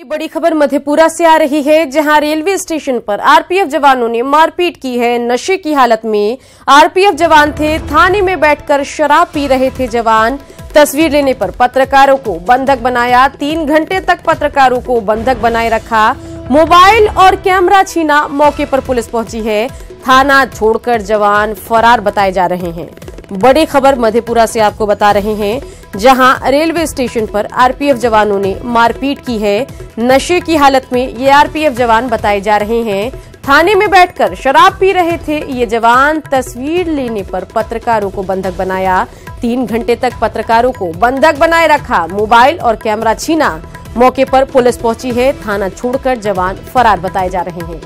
बड़ी खबर मधेपुरा से आ रही है, जहां रेलवे स्टेशन पर आरपीएफ जवानों ने मारपीट की है। नशे की हालत में आरपीएफ जवान थे, थाने में बैठकर शराब पी रहे थे जवान। तस्वीर लेने पर पत्रकारों को बंधक बनाया, 3 घंटे तक पत्रकारों को बंधक बनाए रखा, मोबाइल और कैमरा छीना। मौके पर पुलिस पहुंची है, थाना छोड़कर जवान फरार बताए जा रहे हैं। बड़ी खबर मधेपुरा से आपको बता रहे हैं, जहां रेलवे स्टेशन पर आरपीएफ जवानों ने मारपीट की है। नशे की हालत में ये आरपीएफ जवान बताए जा रहे हैं, थाने में बैठकर शराब पी रहे थे ये जवान। तस्वीर लेने पर पत्रकारों को बंधक बनाया, 3 घंटे तक पत्रकारों को बंधक बनाए रखा, मोबाइल और कैमरा छीना। मौके पर पुलिस पहुंची है, थाना छोड़कर जवान फरार बताए जा रहे हैं।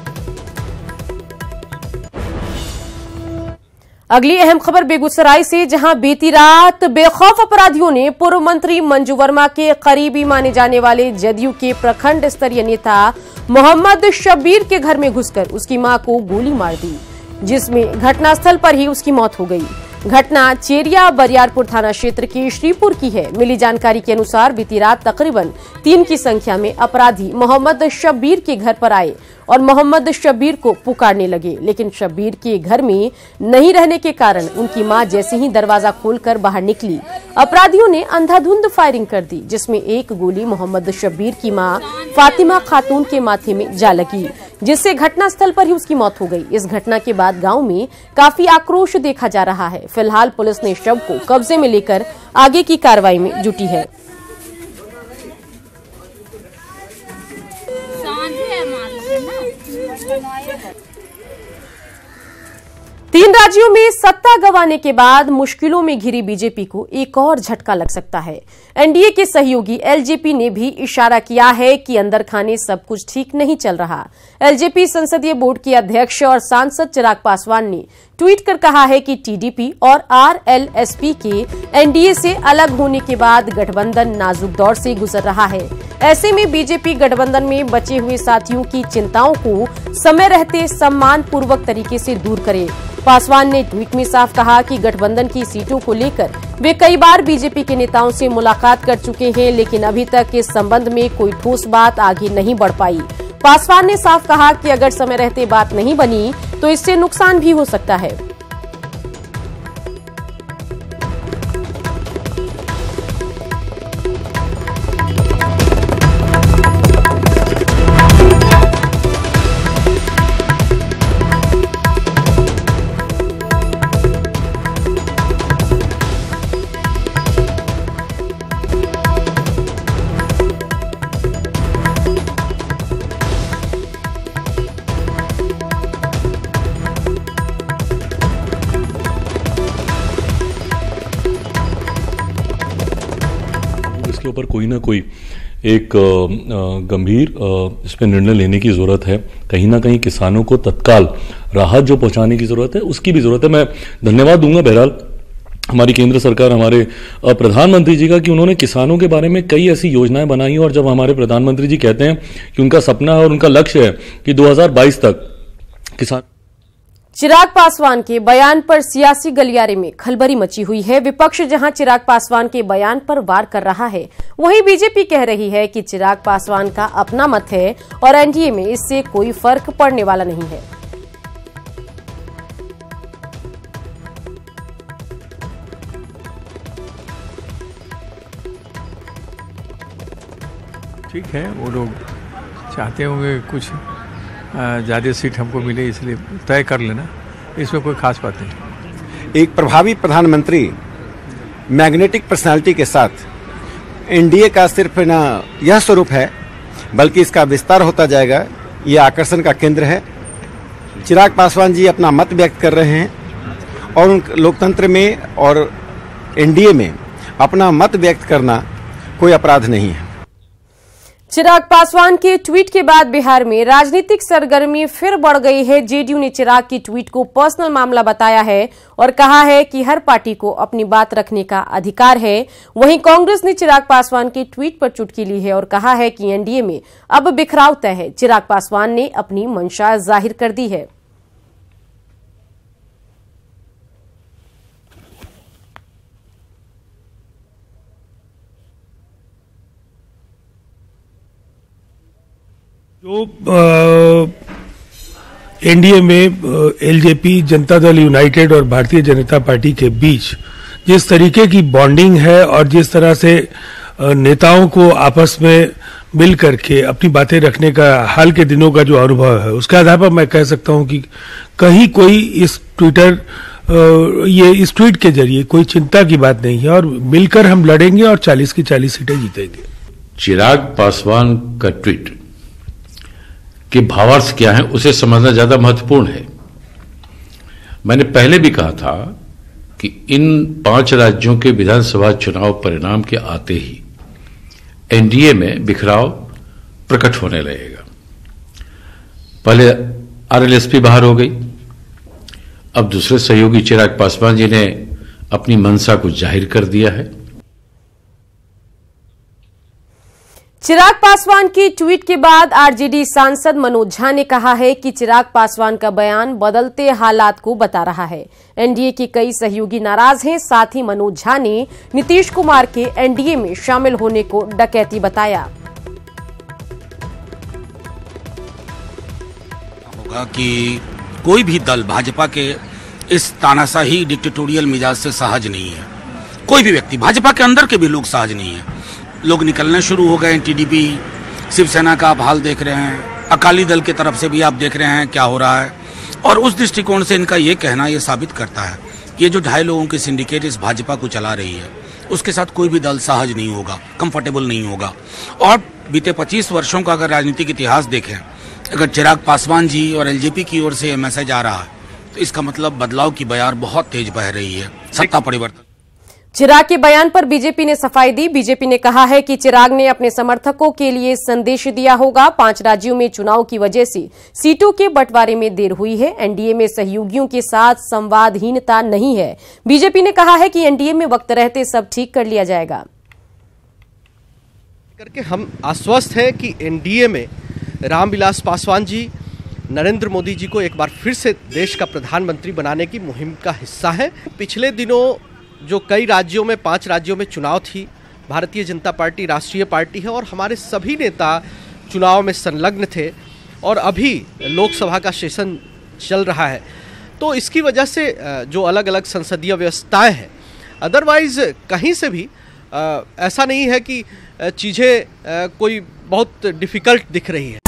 अगली अहम खबर बेगूसराय से, जहां बीती रात बेखौफ अपराधियों ने पूर्व मंत्री मंजू वर्मा के करीबी माने जाने वाले जदयू के प्रखंड स्तरीय नेता मोहम्मद शब्बीर के घर में घुसकर उसकी मां को गोली मार दी, जिसमें घटनास्थल पर ही उसकी मौत हो गई। घटना चेरिया बरियारपुर थाना क्षेत्र के श्रीपुर की है। मिली जानकारी के अनुसार बीती रात तकरीबन 3 की संख्या में अपराधी मोहम्मद शब्बीर के घर पर आए और मोहम्मद शब्बीर को पुकारने लगे, लेकिन शब्बीर के घर में नहीं रहने के कारण उनकी मां जैसे ही दरवाजा खोलकर बाहर निकली, अपराधियों ने अंधाधुंध फायरिंग कर दी, जिसमें एक गोली मोहम्मद शब्बीर की मां फातिमा खातून के माथे में जा लगी, जिससे घटनास्थल पर ही उसकी मौत हो गई। इस घटना के बाद गांव में काफी आक्रोश देखा जा रहा है। फिलहाल पुलिस ने शव को कब्जे में लेकर आगे की कार्रवाई में जुटी है। तीन राज्यों में सत्ता गंवाने के बाद मुश्किलों में घिरी बीजेपी को एक और झटका लग सकता है। एनडीए के सहयोगी एलजेपी ने भी इशारा किया है कि अंदर खाने सब कुछ ठीक नहीं चल रहा। एलजेपी संसदीय बोर्ड के अध्यक्ष और सांसद चिराग पासवान ने ट्वीट कर कहा है कि टीडीपी और आरएलएसपी के एनडीए से अलग होने के बाद गठबंधन नाजुक दौर से गुजर रहा है। ऐसे में बीजेपी गठबंधन में बचे हुए साथियों की चिंताओं को समय रहते सम्मान पूर्वक तरीके से दूर करे। पासवान ने ट्वीट में साफ कहा कि गठबंधन की सीटों को लेकर वे कई बार बीजेपी के नेताओं से मुलाकात कर चुके हैं, लेकिन अभी तक इस संबंध में कोई ठोस बात आगे नहीं बढ़ पाई। पासवान ने साफ कहा कि अगर समय रहते बात नहीं बनी तो इससे नुकसान भी हो सकता है। इसके ऊपर कोई ना कोई एक गंभीर इस पर निर्णय लेने की जरूरत है। कहीं ना कहीं किसानों को तत्काल राहत जो पहुंचाने की जरूरत है, उसकी भी जरूरत है। मैं धन्यवाद दूंगा बहरहाल हमारी केंद्र सरकार, हमारे प्रधानमंत्री जी का, कि उन्होंने किसानों के बारे में कई ऐसी योजनाएं बनाई। और जब हमारे प्रधानमंत्री जी कहते हैं कि उनका सपना है और उनका लक्ष्य है कि 2022 तक किसान। चिराग पासवान के बयान पर सियासी गलियारे में खलबली मची हुई है। विपक्ष जहां चिराग पासवान के बयान पर वार कर रहा है, वहीं बीजेपी कह रही है कि चिराग पासवान का अपना मत है और एनडीए में इससे कोई फर्क पड़ने वाला नहीं है। ठीक है, वो लोग चाहते होंगे कुछ ज़्यादा सीट हमको मिले, इसलिए तय कर लेना, इसमें कोई खास बात नहीं। एक प्रभावी प्रधानमंत्री मैग्नेटिक पर्सनालिटी के साथ एनडीए का सिर्फ न यह स्वरूप है, बल्कि इसका विस्तार होता जाएगा। ये आकर्षण का केंद्र है। चिराग पासवान जी अपना मत व्यक्त कर रहे हैं और उन लोकतंत्र में और एनडीए में अपना मत व्यक्त करना कोई अपराध नहीं है। चिराग पासवान के ट्वीट के बाद बिहार में राजनीतिक सरगर्मी फिर बढ़ गई है। जेडीयू ने चिराग की ट्वीट को पर्सनल मामला बताया है और कहा है कि हर पार्टी को अपनी बात रखने का अधिकार है। वहीं कांग्रेस ने चिराग पासवान के ट्वीट पर चुटकी ली है और कहा है कि एनडीए में अब बिखराव तय है। चिराग पासवान ने अपनी मंशा जाहिर कर दी है। जो एनडीए में एलजेपी, जनता दल यूनाइटेड और भारतीय जनता पार्टी के बीच जिस तरीके की बॉन्डिंग है और जिस तरह से नेताओं को आपस में मिल करके अपनी बातें रखने का हाल के दिनों का जो अनुभव है, उसके आधार पर मैं कह सकता हूं कि कहीं कोई इस ट्वीट के जरिए कोई चिंता की बात नहीं है और मिलकर हम लड़ेंगे और 40 की 40 सीटें जीतेंगे। चिराग पासवान का ट्वीट के भावार्थ क्या है उसे समझना ज्यादा महत्वपूर्ण है। मैंने पहले भी कहा था कि इन 5 राज्यों के विधानसभा चुनाव परिणाम के आते ही एनडीए में बिखराव प्रकट होने लगेगा। पहले आरएलएसपी बाहर हो गई, अब दूसरे सहयोगी चिराग पासवान जी ने अपनी मंशा को जाहिर कर दिया है। चिराग पासवान की ट्वीट के बाद आरजेडी सांसद मनोज झा ने कहा है कि चिराग पासवान का बयान बदलते हालात को बता रहा है। एनडीए के कई सहयोगी नाराज हैं। साथ ही मनोज झा ने नीतीश कुमार के एनडीए में शामिल होने को डकैती बताया। होगा कि कोई भी दल भाजपा के इस तानाशाही डिक्टेटोरियल मिजाज से सहज नहीं है। कोई भी व्यक्ति, भाजपा के अंदर के भी लोग सहज नहीं है। लोग निकलने शुरू हो गए हैं। टीडीपी, शिवसेना का आप हाल देख रहे हैं, अकाली दल की तरफ से भी आप देख रहे हैं क्या हो रहा है। और उस दृष्टिकोण से इनका ये कहना ये साबित करता है कि ये जो 2.5 लोगों की सिंडिकेट इस भाजपा को चला रही है, उसके साथ कोई भी दल सहज नहीं होगा, कंफर्टेबल नहीं होगा। और बीते 25 वर्षों का अगर राजनीतिक इतिहास देखें, अगर चिराग पासवान जी और एलजेपी की ओर से मैसेज आ रहा है तो इसका मतलब बदलाव की बयार बहुत तेज बह रही है, सत्ता परिवर्तन। चिराग के बयान पर बीजेपी ने सफाई दी। बीजेपी ने कहा है कि चिराग ने अपने समर्थकों के लिए संदेश दिया होगा। 5 राज्यों में चुनाव की वजह से सीटों के बंटवारे में देर हुई है। एनडीए में सहयोगियों के साथ संवादहीनता नहीं है। बीजेपी ने कहा है कि एनडीए में वक्त रहते सब ठीक कर लिया जाएगा। करके हम आश्वस्त हैं कि एनडीए में रामविलास पासवान जी नरेंद्र मोदी जी को एक बार फिर से देश का प्रधानमंत्री बनाने की मुहिम का हिस्सा है। पिछले दिनों जो कई राज्यों में 5 राज्यों में चुनाव थी, भारतीय जनता पार्टी राष्ट्रीय पार्टी है और हमारे सभी नेता चुनाव में संलग्न थे और अभी लोकसभा का सेशन चल रहा है। तो इसकी वजह से जो अलग अलग संसदीय व्यवस्थाएं हैं, अदरवाइज कहीं से भी ऐसा नहीं है कि चीज़ें कोई बहुत डिफ़िकल्ट दिख रही है।